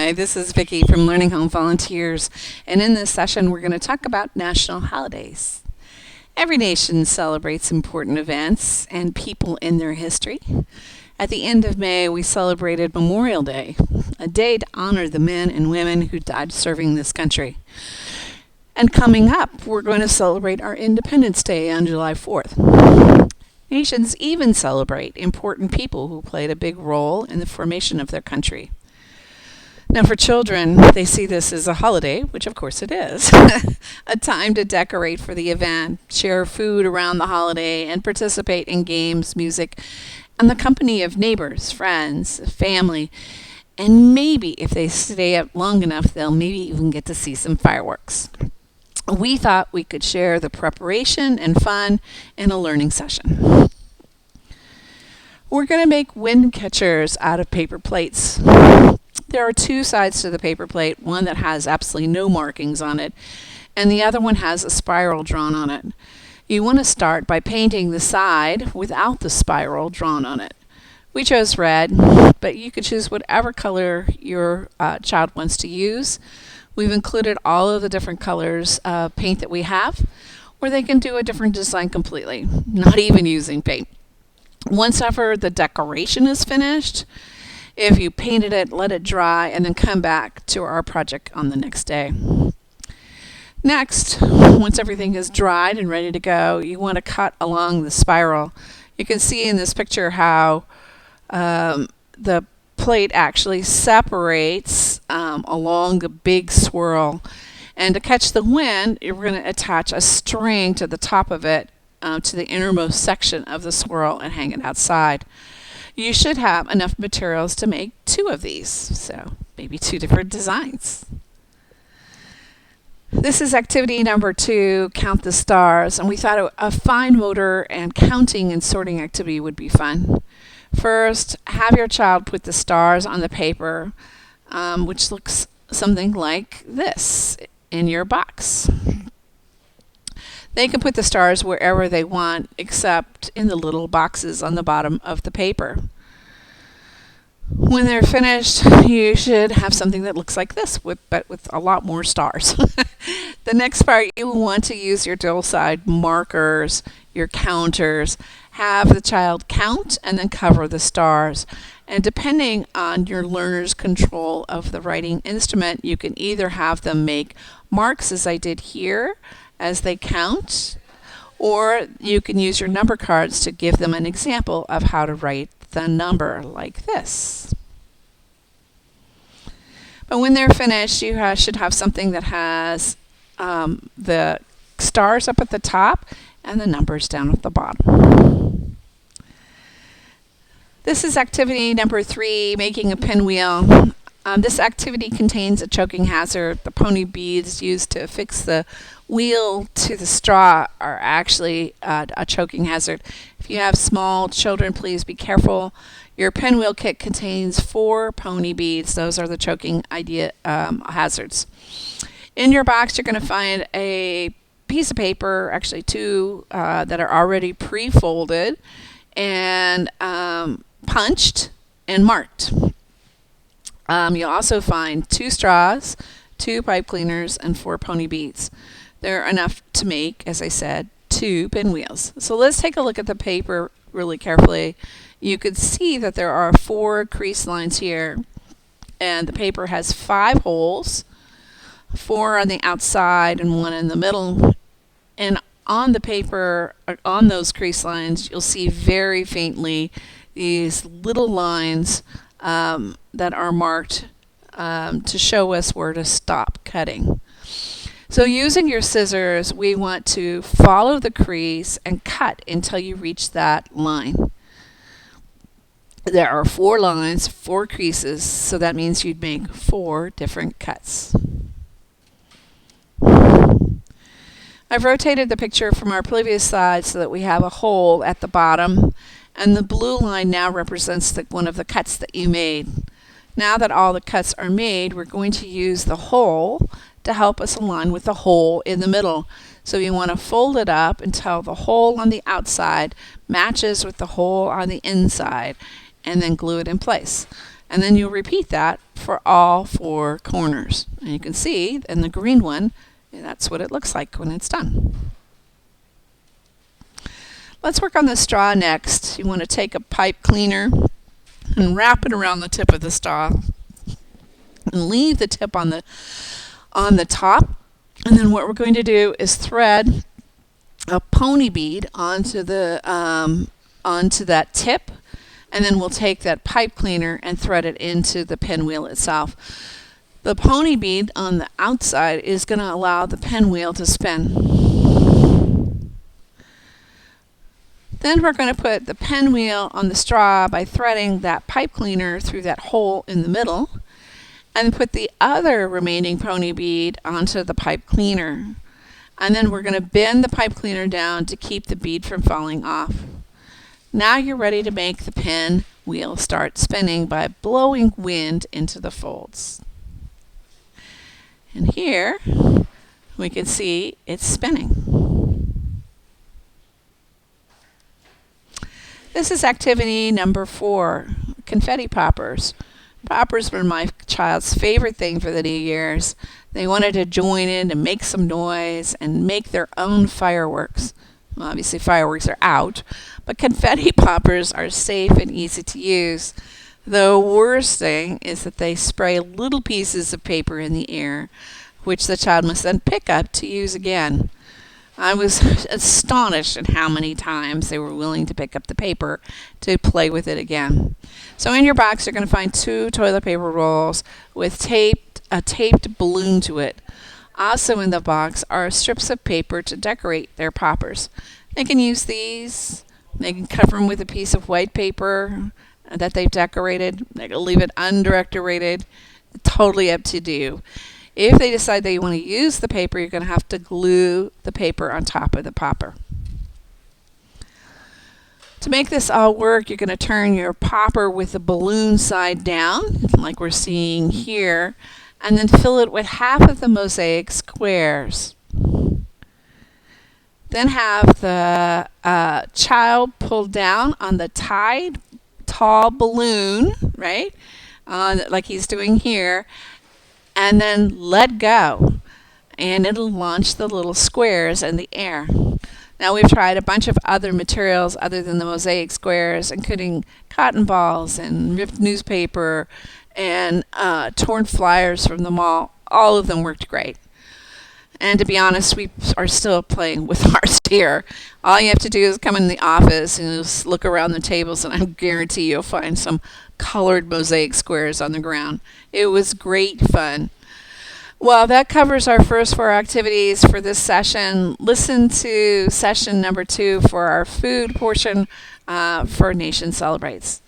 Hi, this is Vicki from Learning Home Volunteers, and in this session we're going to talk about national holidays. Every nation celebrates important events and people in their history. At the end of May, we celebrated Memorial Day, a day to honor the men and women who died serving this country. And coming up, we're going to celebrate our Independence Day on July 4th. Nations even celebrate important people who played a big role in the formation of their country. Now, for children, they see this as a holiday, which of course it is, a time to decorate for the event, share food around the holiday, and participate in games, music, and the company of neighbors, friends, family, and maybe if they stay up long enough, they'll maybe even get to see some fireworks. We thought we could share the preparation and fun in a learning session. We're going to make wind catchers out of paper plates. There are two sides to the paper plate, one that has absolutely no markings on it, and the other one has a spiral drawn on it. You want to start by painting the side without the spiral drawn on it. We chose red, but you could choose whatever color your child wants to use. We've included all of the different colors of paint that we have, or they can do a different design completely, not even using paint. Once ever the decoration is finished, if you painted it, let it dry, and then come back to our project on the next day. Next, once everything is dried and ready to go, you want to cut along the spiral. You can see in this picture how the plate actually separates along the big swirl. And to catch the wind, you're going to attach a string to the top of it to the innermost section of the swirl and hang it outside. You should have enough materials to make two of these, so maybe two different designs. This is activity number 2, count the stars, and we thought a fine motor and counting and sorting activity would be fun. First, have your child put the stars on the paper, which looks something like this in your box. They can put the stars wherever they want, except in the little boxes on the bottom of the paper. When they're finished, you should have something that looks like this, but with a lot more stars. The next part, you will want to use your dual side markers, your counters. Have the child count and then cover the stars. And depending on your learner's control of the writing instrument, you can either have them make marks, as I did here, as they count, or you can use your number cards to give them an example of how to write the number like this. But when they're finished, you should have something that has the stars up at the top and the numbers down at the bottom. This is activity number 3, making a pinwheel. This activity contains a choking hazard. The pony beads used to affix the wheel to the straw are actually a choking hazard. If you have small children, please be careful. Your pinwheel kit contains 4 pony beads. Those are the choking hazards. In your box, you're going to find a piece of paper, actually 2 that are already pre-folded and punched and marked. You'll also find 2 straws, 2 pipe cleaners, and 4 pony beads. They're enough to make, as I said, 2 pinwheels. So let's take a look at the paper really carefully. You could see that there are 4 crease lines here, and the paper has 5 holes, 4 on the outside and 1 in the middle. And on the paper, on those crease lines, you'll see very faintly these little lines that are marked to show us where to stop cutting. So using your scissors, we want to follow the crease and cut until you reach that line. There are 4 lines, 4 creases, so that means you'd make 4 different cuts. I've rotated the picture from our previous slide so that we have a hole at the bottom, and the blue line now represents one of the cuts that you made. Now that all the cuts are made, we're going to use the hole to help us align with the hole in the middle. So you want to fold it up until the hole on the outside matches with the hole on the inside, and then glue it in place. And then you'll repeat that for all four corners. And you can see in the green one, that's what it looks like when it's done. Let's work on the straw next. You want to take a pipe cleaner and wrap it around the tip of the straw and leave the tip on the top. And then what we're going to do is thread a pony bead onto that tip, and then we'll take that pipe cleaner and thread it into the pinwheel itself. The pony bead on the outside is going to allow the pinwheel to spin. Then we're going to put the pinwheel on the straw by threading that pipe cleaner through that hole in the middle, and put the other remaining pony bead onto the pipe cleaner. And then we're going to bend the pipe cleaner down to keep the bead from falling off. Now you're ready to make the pinwheel start spinning by blowing wind into the folds. And here we can see it's spinning. This is activity number 4, confetti poppers. Poppers were my child's favorite thing for the New Year's. They wanted to join in and make some noise and make their own fireworks. Well, obviously fireworks are out, but confetti poppers are safe and easy to use. The worst thing is that they spray little pieces of paper in the air, which the child must then pick up to use again. I was astonished at how many times they were willing to pick up the paper to play with it again. So in your box, you're going to find 2 toilet paper rolls with a taped balloon to it. Also in the box are strips of paper to decorate their poppers. They can use these. They can cover them with a piece of white paper that they've decorated. They can leave it undecorated. Totally up to you. If they decide they want to use the paper, you're going to have to glue the paper on top of the popper. To make this all work, you're going to turn your popper with the balloon side down, like we're seeing here, and then fill it with half of the mosaic squares. Then have the child pull down on the tied tall balloon, right, like he's doing here, and then let go, and it'll launch the little squares in the air. Now we've tried a bunch of other materials other than the mosaic squares, including cotton balls and ripped newspaper and torn flyers from the mall. All of them worked great. And to be honest, we are still playing with ours here. All you have to do is come in the office and just look around the tables, and I guarantee you'll find some colored mosaic squares on the ground. It was great fun. Well, that covers our first 4 activities for this session. Listen to session number 2 for our food portion for Nation Celebrates.